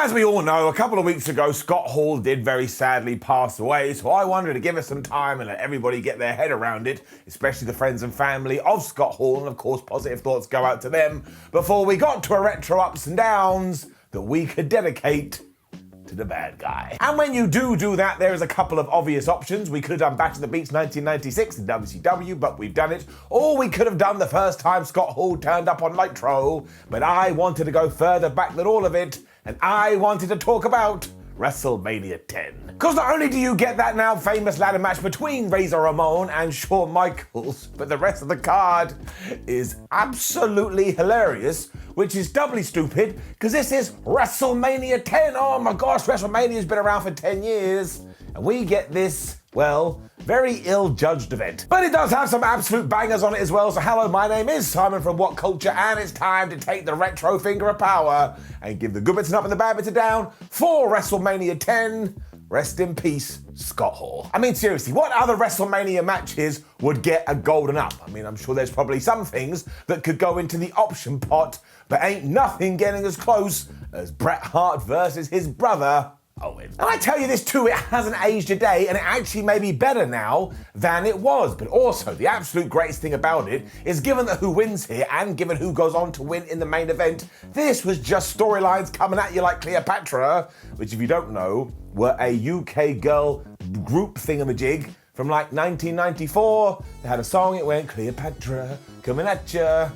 As we all know, a couple of weeks ago, Scott Hall did very sadly pass away, so I wanted to give us some time and let everybody get their head around it, especially the friends and family of Scott Hall, and of course positive thoughts go out to them, before we got to a retro ups and downs that we could dedicate to the bad guy. And when you do that, there is a couple of obvious options. We could have done Back to the Beach 1996 in WCW, but we've done it. Or we could have done the first time Scott Hall turned up on Nitro, but I wanted to go further back than all of it, and I wanted to talk about WrestleMania 10. Because not only do you get that now famous ladder match between Razor Ramon and Shawn Michaels, but the rest of the card is absolutely hilarious, which is doubly stupid because this is WrestleMania 10. Oh my gosh, WrestleMania's been around for 10 years, and we get this, well, very ill-judged event. But it does have some absolute bangers on it as well. So hello, my name is Simon from WhatCulture, and it's time to take the retro finger of power and give the good bits and up and the bad bits down for WrestleMania 10. Rest in peace, Scott Hall. I mean, seriously, what other WrestleMania matches would get a golden up? I mean, I'm sure there's probably some things that could go into the option pot, but ain't nothing getting as close as Bret Hart versus his brother, Owen. And I tell you this too, it hasn't aged a day, and it actually may be better now than it was. But also, the absolute greatest thing about it is, given that who wins here, and given who goes on to win in the main event, this was just storylines coming at you like Cleopatra, which, if you don't know, were a UK girl group thingamajig from like 1994. They had a song, it went, Cleopatra, coming at ya.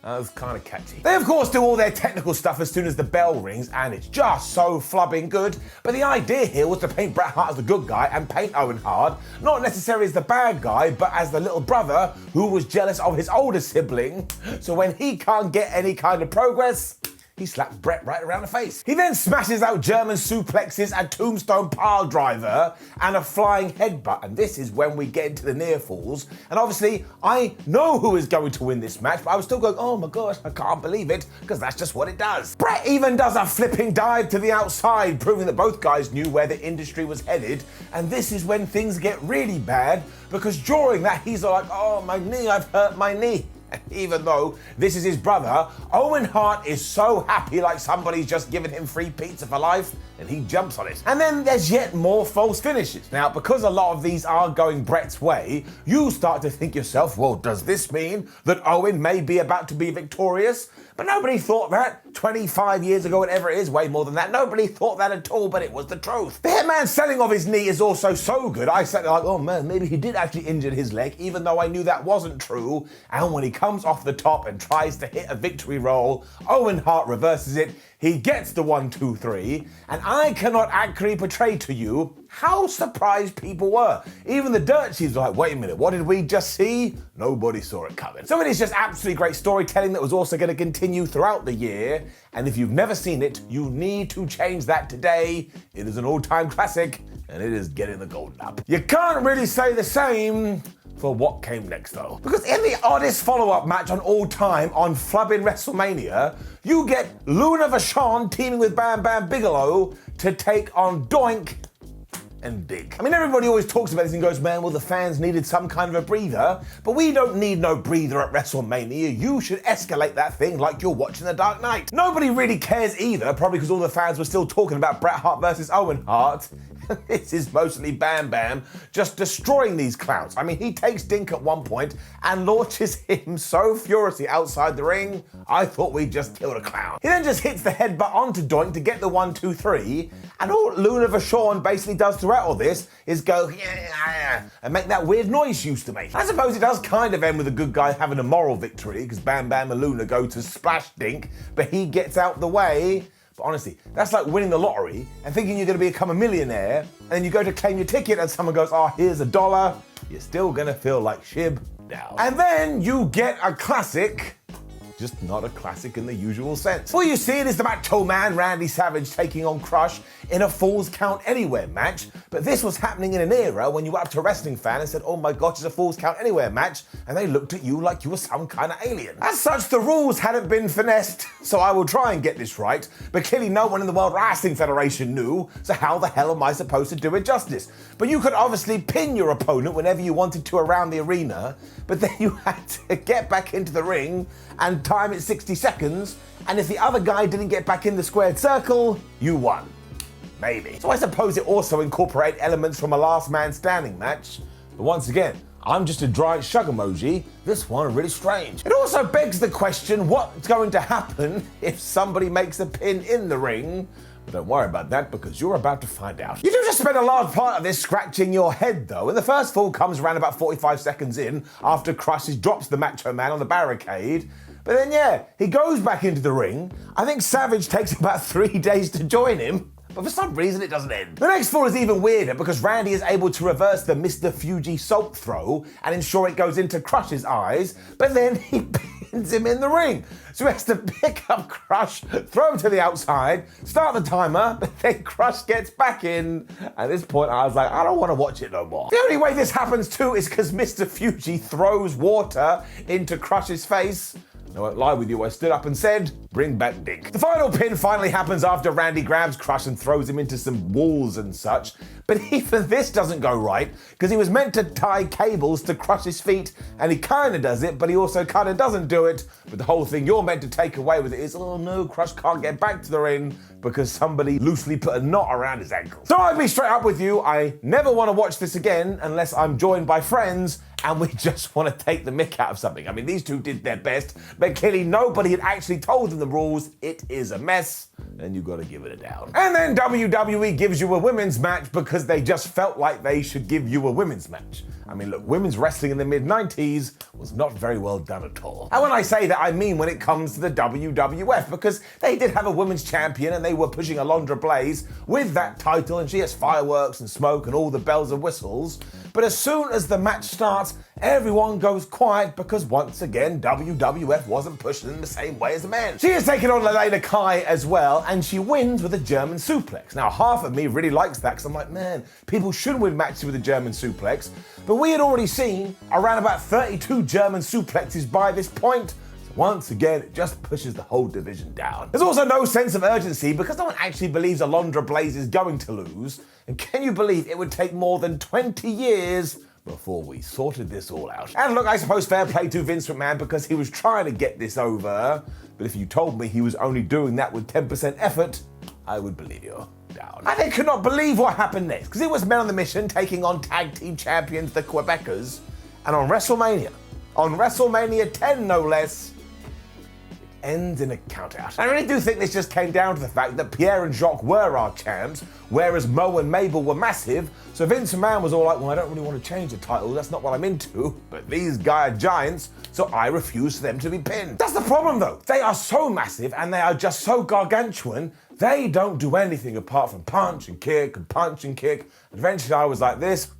That was kind of catchy. They of course do all their technical stuff as soon as the bell rings, and it's just so flubbing good. But the idea here was to paint Bret Hart as the good guy and paint Owen Hart not necessarily as the bad guy, but as the little brother who was jealous of his older sibling. So when he can't get any kind of progress, he slaps Bret right around the face. He then smashes out German suplexes, a tombstone pile driver, and a flying headbutt. And this is when we get into the near falls. And obviously, I know who is going to win this match, but I was still going, oh my gosh, I can't believe it, because that's just what it does. Bret even does a flipping dive to the outside, proving that both guys knew where the industry was headed. And this is when things get really bad, because during that, he's like, oh, my knee, I've hurt my knee. Even though this is his brother, Owen Hart is so happy like somebody's just given him free pizza for life, and he jumps on it. And then there's yet more false finishes. Now, because a lot of these are going Bret's way, you start to think yourself, well, does this mean that Owen may be about to be victorious? But nobody thought that 25 years ago, whatever it is, way more than that. Nobody thought that at all, but it was the truth. The hitman selling of his knee is also so good. I said like, oh man, maybe he did actually injure his leg, even though I knew that wasn't true. And when he comes off the top and tries to hit a victory roll, Owen Hart reverses it. He gets the 1, 2, 3, and I cannot accurately portray to you how surprised people were. Even the dirt sheets were like, wait a minute, what did we just see? Nobody saw it coming. So it is just absolutely great storytelling that was also going to continue throughout the year, and if you've never seen it, you need to change that today. It is an all-time classic, and it is getting the golden up. You can't really say the same for what came next though. Because in the oddest follow-up match on all time on flubbing WrestleMania, you get Luna Vachon teaming with Bam Bam Bigelow to take on Doink and Big. I mean, everybody always talks about this and goes, man, well, the fans needed some kind of a breather, but we don't need no breather at WrestleMania. You should escalate that thing like you're watching The Dark Knight. Nobody really cares either, probably because all the fans were still talking about Bret Hart versus Owen Hart. This is mostly Bam Bam just destroying these clowns. I mean, he takes Dink at one point and launches him so furiously outside the ring, I thought we just killed a clown. He then just hits the headbutt onto Doink to get the 1, 2, 3, and all Luna Vachon basically does throughout all this is go, yeah, and make that weird noise she used to make. I suppose it does kind of end with a good guy having a moral victory, because Bam Bam and Luna go to splash Dink, but he gets out the way. But honestly, that's like winning the lottery and thinking you're going to become a millionaire, and then you go to claim your ticket and someone goes, oh, here's $1. You're still going to feel like shib now. And then you get a classic, just not a classic in the usual sense. All you see is the Macho Man Randy Savage taking on Crush in a Falls Count Anywhere match, but this was happening in an era when you went up to a wrestling fan and said, oh my gosh, it's a Falls Count Anywhere match, and they looked at you like you were some kind of alien. As such, the rules hadn't been finessed, so I will try and get this right, but clearly no one in the World Wrestling Federation knew, so how the hell am I supposed to do it justice? But you could obviously pin your opponent whenever you wanted to around the arena, but then you had to get back into the ring and time it's 60 seconds, and if the other guy didn't get back in the squared circle, you won. Maybe. So I suppose it also incorporated elements from a last man standing match, but once again, I'm just a giant shrug emoji. This one really strange. It also begs the question, what's going to happen if somebody makes a pin in the ring? But don't worry about that, because you're about to find out. You do just spend a large part of this scratching your head though, and the first fall comes around about 45 seconds in after Crush drops the Macho Man on the barricade. But then yeah, he goes back into the ring. I think Savage takes about 3 days to join him. But for some reason, it doesn't end. The next fall is even weirder because Randy is able to reverse the Mr. Fuji salt throw and ensure it goes into Crush's eyes, but then he pins him in the ring. So he has to pick up Crush, throw him to the outside, start the timer, but then Crush gets back in. At this point, I was like, I don't want to watch it no more. The only way this happens too is because Mr. Fuji throws water into Crush's face. I won't lie with you, I stood up and said, bring back Dink. The final pin finally happens after Randy grabs Crush and throws him into some walls and such, but even this doesn't go right, because he was meant to tie cables to Crush's feet, and he kinda does it, but he also kinda doesn't do it, but the whole thing you're meant to take away with it is, oh no, Crush can't get back to the ring, because somebody loosely put a knot around his ankle. So I'll be straight up with you, I never want to watch this again unless I'm joined by friends and we just want to take the mick out of something. I mean, these two did their best, but clearly nobody had actually told them the rules. It is a mess, and you gotta give it a down. And then WWE gives you a women's match because they just felt like they should give you a women's match. I mean, look, women's wrestling in the mid-90s was not very well done at all. And when I say that, I mean when it comes to the WWF, because they did have a women's champion and they were pushing Alundra Blaze with that title, and she has fireworks and smoke and all the bells and whistles. But as soon as the match starts, everyone goes quiet because once again, WWF wasn't pushing in the same way as the men. She is taking on Lelena Kai as well, and she wins with a German suplex. Now, half of me really likes that because I'm like, man, people should win matches with a German suplex. But we had already seen around about 32 German suplexes by this point. Once again, it just pushes the whole division down. There's also no sense of urgency because no one actually believes Alundra Blaze is going to lose. And can you believe it would take more than 20 years before we sorted this all out? And look, I suppose fair play to Vince McMahon because he was trying to get this over. But if you told me he was only doing that with 10% effort, I would believe you. Down. And they could not believe what happened next because it was Men on the Mission taking on tag team champions, the Quebecers. And on WrestleMania 10 no less, ends in a countout. I really do think this just came down to the fact that Pierre and Jacques were our champs, whereas Mo and Mabel were massive, so Vince McMahon was all like, well, I don't really want to change the title, that's not what I'm into, but these guys are giants, so I refuse for them to be pinned. That's the problem though, they are so massive and they are just so gargantuan, they don't do anything apart from punch and kick and punch and kick, and eventually I was like this,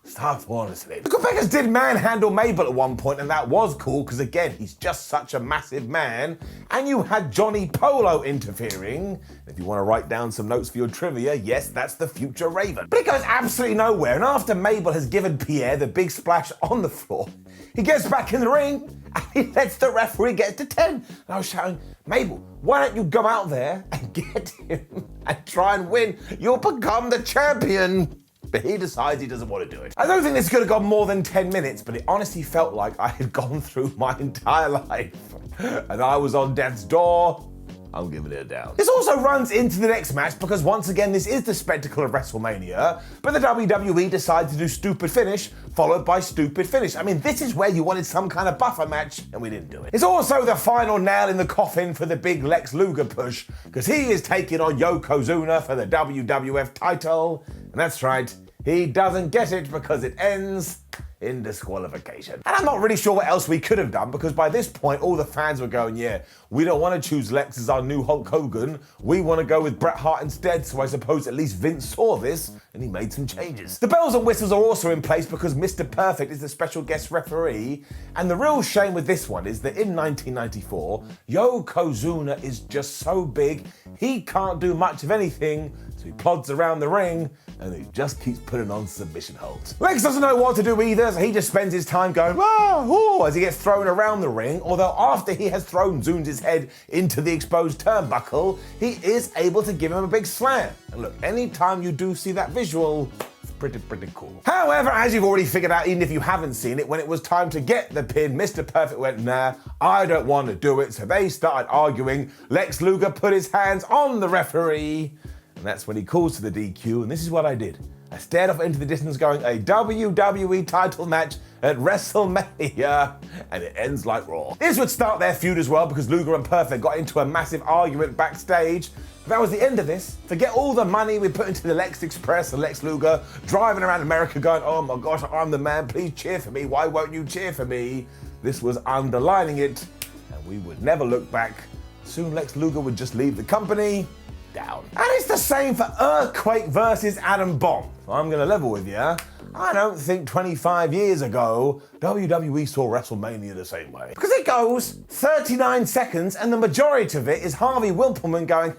start falling asleep. The Quebecers did manhandle Mabel at one point, and that was cool because again, he's just such a massive man. And you had Johnny Polo interfering. If you want to write down some notes for your trivia, yes, that's the future Raven. But it goes absolutely nowhere. And after Mabel has given Pierre the big splash on the floor, he gets back in the ring and he lets the referee get to 10. And I was shouting, Mabel, why don't you go out there and get him and try and win? You'll become the champion. But he decides he doesn't want to do it. I don't think this could have gone more than 10 minutes, but it honestly felt like I had gone through my entire life and I was on death's door. I'm giving it a down. This also runs into the next match because once again, this is the spectacle of WrestleMania, but the WWE decided to do stupid finish followed by stupid finish. I mean, this is where you wanted some kind of buffer match and we didn't do it. It's also the final nail in the coffin for the big Lex Luger push because he is taking on Yokozuna for the WWF title. And that's right, he doesn't get it because it ends in disqualification. And I'm not really sure what else we could have done because by this point all the fans were going, yeah, we don't want to choose Lex as our new Hulk Hogan, we want to go with Bret Hart instead, so I suppose at least Vince saw this and he made some changes. The bells and whistles are also in place because Mr. Perfect is the special guest referee, and the real shame with this one is that in 1994, Yokozuna is just so big, he can't do much of anything, So he plods around the ring and he just keeps putting on submission holds. Lex doesn't know what to do either, so he just spends his time going, as he gets thrown around the ring, although after he has thrown Zunes' head into the exposed turnbuckle, he is able to give him a big slam. And look, anytime you do see that visual, it's pretty cool. However, as you've already figured out, even if you haven't seen it, when it was time to get the pin, Mr. Perfect went, nah, I don't want to do it. So they started arguing. Lex Luger put his hands on the referee. And that's when he calls to the DQ, and this is what I did. I stared off into the distance going, a WWE title match at WrestleMania, and it ends like Raw. This would start their feud as well, because Luger and Perfect got into a massive argument backstage. But that was the end of this. Forget all the money we put into the Lex Express and Lex Luger driving around America going, oh my gosh, I'm the man, please cheer for me, why won't you cheer for me? This was underlining it, and we would never look back. Soon Lex Luger would just leave the company, down. And it's the same for Earthquake versus Adam Bomb. So I'm gonna level with you. I don't think 25 years ago, WWE saw WrestleMania the same way. Because it goes 39 seconds and the majority of it is Harvey Wippleman going,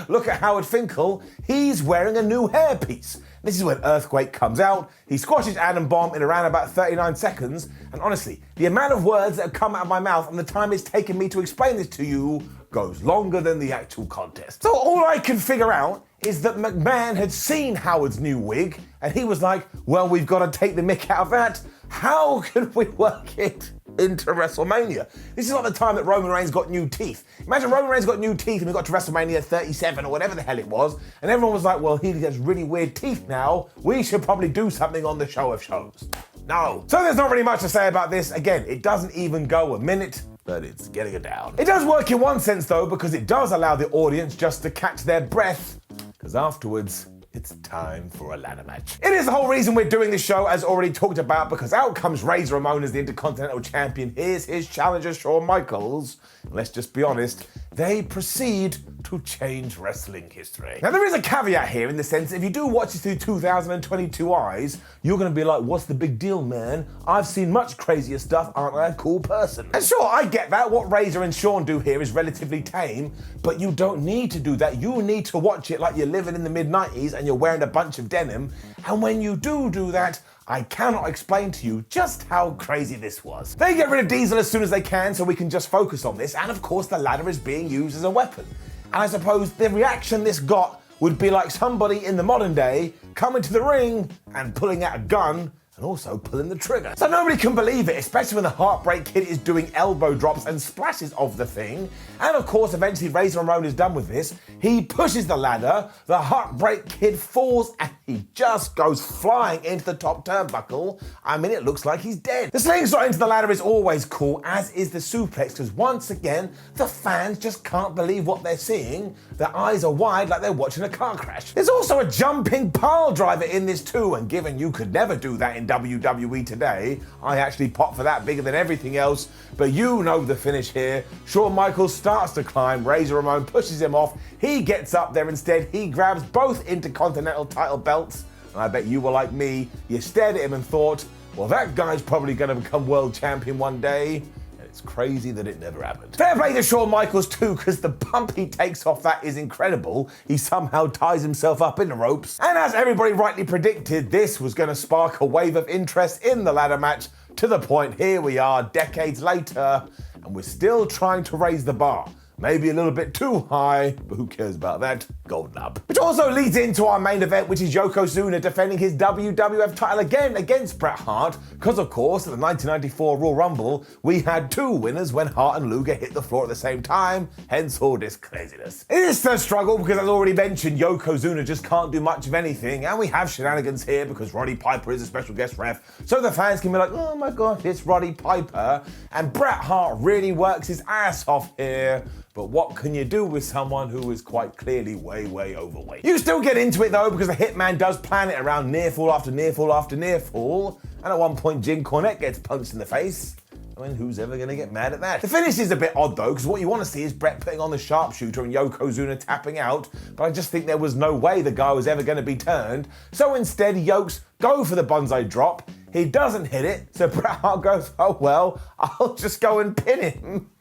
look at Howard Finkel, he's wearing a new hairpiece. This is when Earthquake comes out, he squashes Adam Bomb in around about 39 seconds, and honestly, the amount of words that have come out of my mouth and the time it's taken me to explain this to you goes longer than the actual contest. So all I can figure out is that McMahon had seen Howard's new wig, and he was like, well, we've got to take the mick out of that. How can we work it into WrestleMania? This is not the time that Roman Reigns got new teeth. Imagine Roman Reigns got new teeth and we got to WrestleMania 37 or whatever the hell it was, and everyone was like, well, he has really weird teeth now. We should probably do something on the show of shows. No. So there's not really much to say about this. Again, it doesn't even go a minute, but it's getting it down. It does work in one sense though, because it does allow the audience just to catch their breath, because afterwards, it's time for a ladder match. It is the whole reason we're doing this show, as already talked about, because out comes Razor Ramon as the Intercontinental Champion. Here's his challenger, Shawn Michaels. And let's just be honest, they proceed to change wrestling history. Now, there is a caveat here in the sense that if you do watch this through 2022 eyes, you're gonna be like, what's the big deal, man? I've seen much crazier stuff, aren't I a cool person? And sure, I get that. What Razor and Shawn do here is relatively tame, but you don't need to do that. You need to watch it like you're living in the mid-90s and you're wearing a bunch of denim. And when you do that, I cannot explain to you just how crazy this was. They get rid of Diesel as soon as they can so we can just focus on this, and of course the ladder is being used as a weapon. And I suppose the reaction this got would be like somebody in the modern day coming to the ring and pulling out a gun and also pulling the trigger. So nobody can believe it, especially when the Heartbreak Kid is doing elbow drops and splashes of the thing. And of course, eventually Razor Ramon is done with this. He pushes the ladder, the Heartbreak Kid falls, and he just goes flying into the top turnbuckle. I mean, it looks like he's dead. The slingshot into the ladder is always cool, as is the suplex, because once again, the fans just can't believe what they're seeing. Their eyes are wide like they're watching a car crash. There's also a jumping pile driver in this too, and given you could never do that in WWE today, I actually pop for that bigger than everything else. But you know the finish here. Shawn Michaels starts to climb, Razor Ramon pushes him off, he gets up there instead, he grabs both Intercontinental title belts, and I bet you were like me, you stared at him and thought, well, that guy's probably gonna become world champion one day. It's crazy that it never happened. Fair play to Shawn Michaels too, because the bump he takes off that is incredible. He somehow ties himself up in the ropes. And as everybody rightly predicted, this was going to spark a wave of interest in the ladder match, to the point here we are decades later, and we're still trying to raise the bar. Maybe a little bit too high, but who cares about that? Golden up. Which also leads into our main event, which is Yokozuna defending his WWF title again against Bret Hart, because of course at the 1994 Royal Rumble, we had two winners when Hart and Luger hit the floor at the same time, hence all this craziness. It is a struggle because, as already mentioned, Yokozuna just can't do much of anything, and we have shenanigans here because Roddy Piper is a special guest ref, so the fans can be like, oh my god, it's Roddy Piper, and Bret Hart really works his ass off here. But what can you do with someone who is quite clearly way overweight? You still get into it though, because the Hitman does plan it around near fall after near fall after near fall, and at one point Jim Cornette gets punched in the face. I mean, who's ever going to get mad at that? The finish is a bit odd though, because what you want to see is Bret putting on the sharpshooter and Yokozuna tapping out, but I just think there was no way the guy was ever going to be turned, so instead Yokes go for the bonsai drop, he doesn't hit it, so Bret Hart goes, oh well, I'll just go and pin him.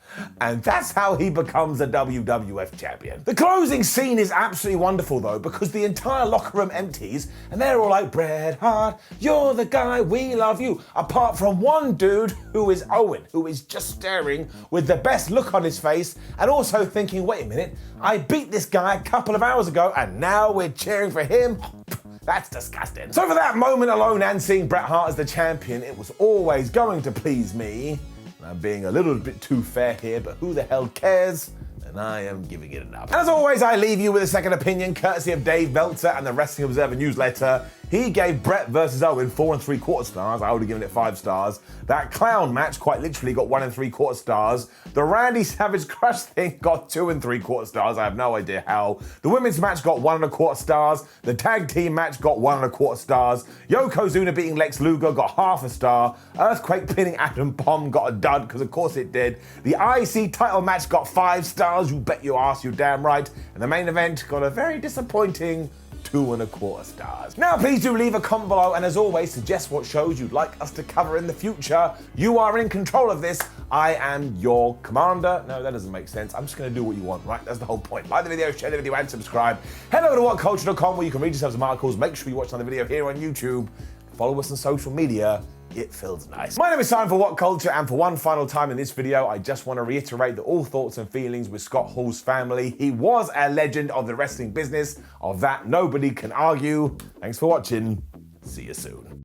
And that's how he becomes a WWF champion. The closing scene is absolutely wonderful though, because the entire locker room empties and they're all like, Bret Hart, you're the guy, we love you. Apart from one dude who is Owen, who is just staring with the best look on his face and also thinking, wait a minute, I beat this guy a couple of hours ago and now we're cheering for him? That's disgusting. So for that moment alone and seeing Bret Hart as the champion, it was always going to please me. I'm being a little bit too fair here, but who the hell cares? And I am giving it enough. As always, I leave you with a second opinion, courtesy of Dave Meltzer and the Wrestling Observer newsletter. He gave Bret versus Owen 4 3/4 stars. I would have given it 5 stars. That clown match quite literally got 1 3/4 stars. The Randy Savage Crush thing got 2 3/4 stars. I have no idea how. The women's match got 1 1/4 stars. The tag team match got 1 1/4 stars. Yokozuna beating Lex Luger got half a star. Earthquake pinning Adam Bomb got a dud, because of course it did. The IC title match got 5 stars. You bet your ass, you're damn right. And the main event got a very disappointing 2 1/4 stars. Now please do leave a comment below, and as always suggest what shows you'd like us to cover in the future. You are in control of this. I am your commander. No, that doesn't make sense. I'm just going to do what you want, right? That's the whole point. Like the video, share the video and subscribe. Head over to WhatCulture.com where you can read yourself some articles. Make sure you watch another video here on YouTube. Follow us on social media. It feels nice. My name is Simon for WhatCulture, and for one final time in this video, I just want to reiterate that all thoughts and feelings with Scott Hall's family. He was a legend of the wrestling business. Of that, nobody can argue. Thanks for watching. See you soon.